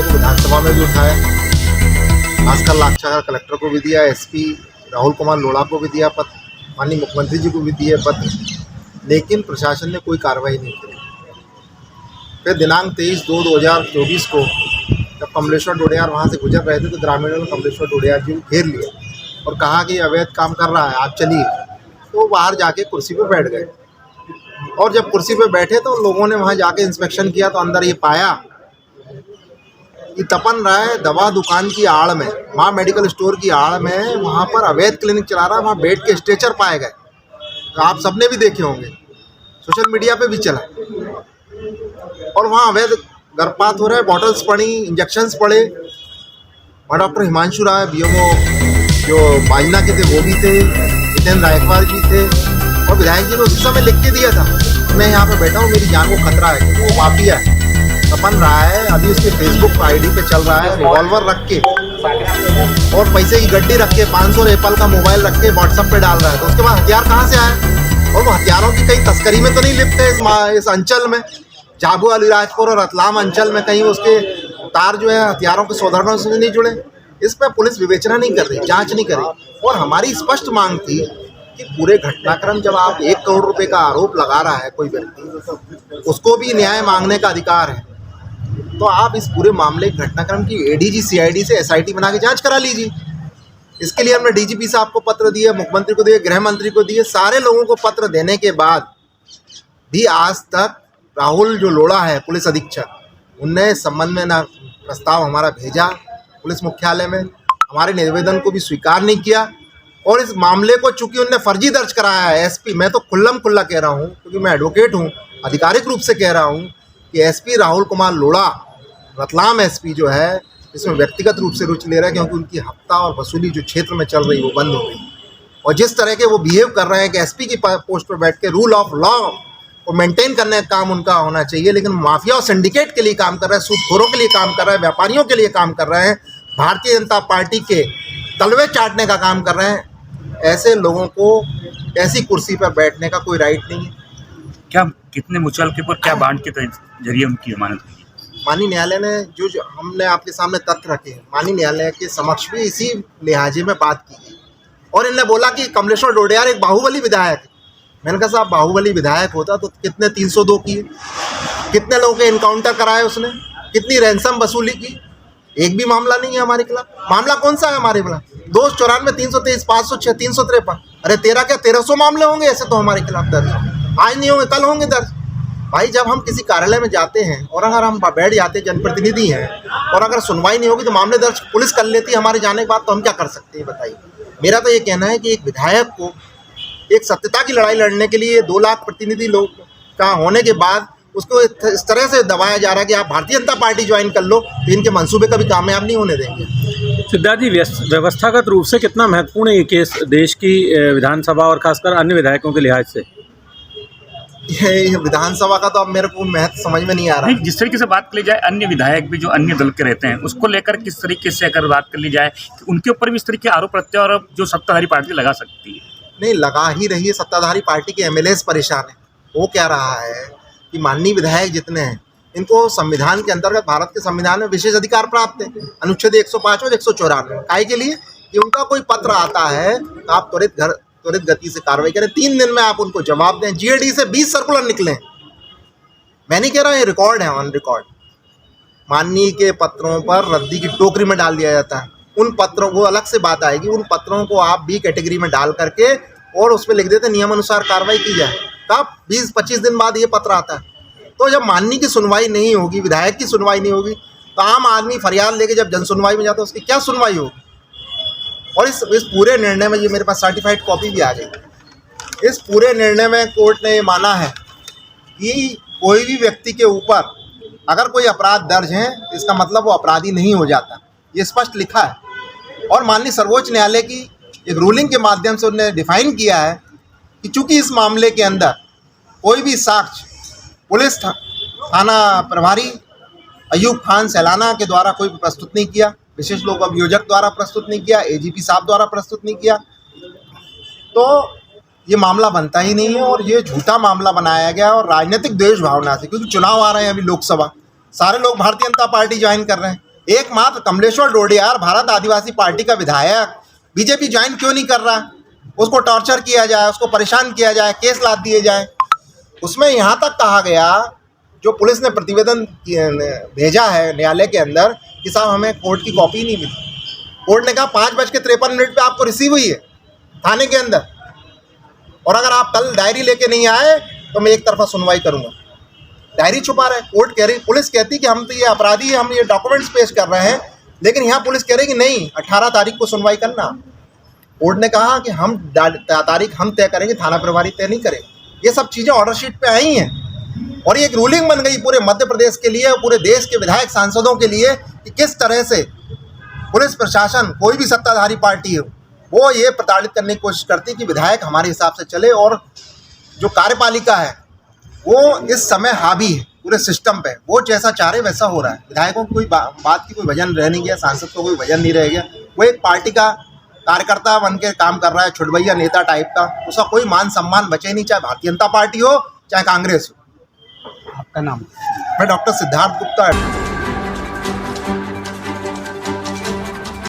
को विधानसभा में भी उठाया, खासकर लाक्षागढ़ कलेक्टर को भी दिया, एसपी राहुल कुमार लोढ़ा को भी दिया पत्र, माननीय मुख्यमंत्री जी को भी दिए पत्र, लेकिन प्रशासन ने कोई कार्रवाई नहीं की। फिर दिनांक 23/2/2024 को जब कमलेश्वर डोडियार वहाँ से गुजर रहे थे तो ग्रामीणों ने कमलेश्वर डोडियार जी को घेर लिया और कहा कि अवैध काम कर रहा है, आप चलिए। तो बाहर जाके कुर्सी पर बैठ गए और जब कुर्सी पे बैठे तो लोगों ने वहाँ जाके इंस्पेक्शन किया तो अंदर ये पाया कि तपन राय दवा दुकान की आड़ में, माँ मेडिकल स्टोर की आड़ में वहाँ पर अवैध क्लिनिक चला रहा है। वहाँ बेड के स्ट्रेचर पाए गए, तो आप सबने भी देखे होंगे, सोशल मीडिया पे भी चला। और वहाँ अवैध गर्भपात हो रहा है, बॉटल्स पड़ी, इंजेक्शंस पड़े। वहाँ डॉक्टर हिमांशु राय बीएमओ जो बाजना के थे वो भी थे, जितेंद्र रायकवाड़ जी थे, और विधायक जी ने उस समय लिख के दिया था मैं यहाँ पे बैठा हूँ, मेरी जान को खतरा है, क्योंकि वो माफिया है, तपन रहा है। अभी उसके फेसबुक आईडी पे चल रहा है रिवॉल्वर रख के और पैसे की गड्डी रख के 500 एप्पल का मोबाइल रख के व्हाट्सएप पे डाल रहा है। तो उसके बाद हथियार कहाँ से आए? और वो हथियारों की कहीं तस्करी में तो नहीं लिप्त है इस अंचल में, झाबुआ अलीराजपुर और रतलाम अंचल में कहीं उसके तार जो है हथियारों के शोधनों से नहीं जुड़े? इस पर पुलिस विवेचना नहीं कर रही, जांच नहीं कर रही। और हमारी स्पष्ट मांग थी कि पूरे घटनाक्रम, जब आप 1 करोड़ रुपए का आरोप लगा रहा है कोई व्यक्ति, उसको भी न्याय मांगने का अधिकार है, तो आप इस पूरे मामले घटनाक्रम की एडीजी सीआईडी से एसआईटी बना के जांच करा लीजिए। इसके लिए हमने डीजीपी साहब को पत्र दिए, मुख्यमंत्री को दिए, गृह मंत्री को दिए, सारे लोगों को पत्र देने के बाद भी आज तक राहुल जो लोढ़ा है पुलिस अधीक्षक, उनने इस संबंध में ना प्रस्ताव हमारा भेजा पुलिस मुख्यालय में, हमारे निवेदन को भी स्वीकार नहीं किया। और इस मामले को चूंकि उनने फर्जी दर्ज कराया है, एसपी, मैं तो खुल्लम खुल्ला कह रहा हूँ क्योंकि मैं एडवोकेट हूँ, आधिकारिक रूप से कह रहा हूँ कि एसपी राहुल कुमार लोढ़ा, रतलाम एसपी जो है, इसमें व्यक्तिगत रूप से रुचि ले रहा है, क्योंकि उनकी हफ्ता और वसूली जो क्षेत्र में चल रही वो बंद हो गई। और जिस तरह के वो बिहेव कर रहे हैं कि एसपी की पोस्ट पर बैठ के रूल ऑफ लॉ को मेंटेन करने का काम उनका होना चाहिए, लेकिन माफिया और सिंडिकेट के लिए काम कर रहे हैं, सूदखोरों के लिए काम कर रहे हैं, व्यापारियों के लिए काम कर रहे हैं, भारतीय जनता पार्टी के तलवे चाटने का काम कर रहे हैं। ऐसे लोगों को ऐसी कुर्सी पर बैठने का कोई राइट नहीं है। क्या कितने मुचलके पर क्या बांड के जरिए उनकी जमानत हुई? माननीय न्यायालय ने जो हमने आपके सामने तथ्य रखे, माननीय न्यायालय के समक्ष भी इसी लिहाजे में बात की गई। और इन्होंने बोला कि कमलेश्वर डोडियार एक बाहुबली विधायक है। मैंने कहा साहब, बाहुबली विधायक होता तो कितने 302 किए, कितने लोगों के इनकाउंटर कराए उसने, कितनी रैंसम वसूली की? एक भी मामला नहीं है हमारे खिलाफ। मामला कौन सा है हमारे खिलाफ? 294, 323, 506, 353। अरे 1300 मामले होंगे ऐसे तो हमारे खिलाफ दर्ज। आज नहीं होंगे, कल होंगे दर्ज। भाई, जब हम किसी कार्यालय में जाते हैं और अगर हम बैठ जाते, जनप्रतिनिधि हैं, और अगर सुनवाई नहीं होगी तो मामले दर्ज पुलिस कर लेती है हमारे जाने के बाद, तो हम क्या कर सकते हैं बताइए? मेरा तो ये कहना है कि एक विधायक को एक सत्यता की लड़ाई लड़ने के लिए 2 लाख प्रतिनिधि लोग का होने के बाद उसको इस तरह से दबाया जा रहा है कि आप भारतीय जनता पार्टी ज्वाइन कर लो, तो इनके मंसूबे कभी कामयाब नहीं होने देंगे। सिद्धार्थ जी, व्यवस्थागत रूप से कितना महत्वपूर्ण है ये केस देश की विधानसभा और खासकर अन्य विधायकों के लिहाज से? ये विधानसभा का तो अब मेरे को महत्व समझ में नहीं आ रहा। जिस तरीके से बात कर ली जाए, अन्य विधायक भी जो अन्य दल के रहते हैं, उसको लेकर किस तरीके से अगर बात कर ली जाए कि उनके ऊपर भी इस तरीके के आरोप प्रत्यारोप जो सत्ताधारी पार्टी लगा सकती है? नहीं, लगा ही रही है। सत्ताधारी पार्टी के एमएलए परेशान है। वो क्या रहा है कि माननीय विधायक जितने हैं, इनको संविधान के अंतर्गत, भारत के संविधान में विशेष अधिकार प्राप्त है, अनुच्छेद 105 और 194। काहे के लिए? कि उनका कोई पत्र आता है तो आप त्वरित गति से कार्रवाई करें, 3 दिन में आप उनको जवाब दें। जीएडी से 20 सर्कुलर निकले। मैं नहीं कह रहा, ये रिकॉर्ड है, ऑन रिकॉर्ड। माननीय के पत्रों पर रद्दी की टोकरी में डाल दिया जाता है। उन पत्रों को, अलग से बात आएगी, उन पत्रों को आप बी कैटेगरी में डाल करके और उस पर लिख देते नियम अनुसार कार्रवाई की जाए। तब 20-25 दिन बाद ये पत्र आता है। तो जब माननीय की सुनवाई नहीं होगी, विधायक की सुनवाई नहीं होगी, तो आम आदमी फरियाद लेके जब जन सुनवाई में जाता है, उसकी क्या सुनवाई होगी? और इस पूरे निर्णय में, ये मेरे पास सर्टिफाइड कॉपी भी आ गई, इस पूरे निर्णय में कोर्ट ने ये माना है कि कोई भी व्यक्ति के ऊपर अगर कोई अपराध दर्ज है तो इसका मतलब वो अपराधी नहीं हो जाता। ये स्पष्ट लिखा है। और माननीय सर्वोच्च न्यायालय की एक रूलिंग के माध्यम से उन्होंने डिफाइन किया है कि चूंकि इस मामले के अंदर कोई भी साक्ष्य पुलिस थाना प्रभारी अयूब खान सैलाना के द्वारा कोई प्रस्तुत नहीं किया, विशेष लोक अभियोजक द्वारा प्रस्तुत नहीं किया, एजीपी साहब द्वारा प्रस्तुत नहीं किया, तो ये मामला बनता ही नहीं है। और ये झूठा मामला बनाया गया और राजनीतिक द्वेष भावना से, क्योंकि चुनाव आ रहे हैं अभी लोकसभा, सारे लोग भारतीय जनता पार्टी ज्वाइन कर रहे हैं। एकमात्र कमलेश्वर डोडियार भारत आदिवासी पार्टी का विधायक बीजेपी ज्वाइन क्यों नहीं कर रहा? उसको टॉर्चर किया जाए, उसको परेशान किया जाए, केस लाद दिए जाए। उसमें यहाँ तक कहा गया, जो पुलिस ने प्रतिवेदन भेजा है न्यायालय के अंदर कि साहब हमें कोर्ट की कॉपी नहीं मिली। कोर्ट ने कहा 5:53 पे आपको रिसीव हुई है थाने के अंदर, और अगर आप कल डायरी लेके नहीं आए तो मैं एक तरफा सुनवाई करूँगा। डायरी छुपा रहे, कोर्ट कह रही, पुलिस कहती कि हम तो ये अपराधी हैं, हम ये डॉक्यूमेंट्स पेश कर रहे हैं, लेकिन यहाँ पुलिस कह रही कि नहीं 18 तारीख को सुनवाई करना। कोर्ट ने कहा कि हम तारीख हम तय करेंगे, थाना प्रभारी तय नहीं करेंगे। ये सब चीज़ें ऑर्डर शीट पे आई हैं और ये एक रूलिंग बन गई पूरे मध्य प्रदेश के लिए, पूरे देश के विधायक सांसदों के लिए कि किस तरह से पुलिस प्रशासन, कोई भी सत्ताधारी पार्टी हो, वो ये प्रताड़ित करने की कोशिश करती है कि विधायक हमारे हिसाब से चले, और जो कार्यपालिका है वो इस समय हावी है पूरे सिस्टम पे, वो जैसा चाह रहे वैसा हो रहा है। विधायकों को कोई बात की कोई वजन रह नहीं गया, सांसद को कोई वजन नहीं रह गया, वो एक पार्टी का कार्यकर्ता बन के काम कर रहा है, छुटभैया नेता टाइप का, उसका कोई मान सम्मान बचे नहीं, चाहे भारतीय जनता पार्टी हो चाहे कांग्रेस हो। आपका नाम? मैं डॉक्टर सिद्धार्थ गुप्ता।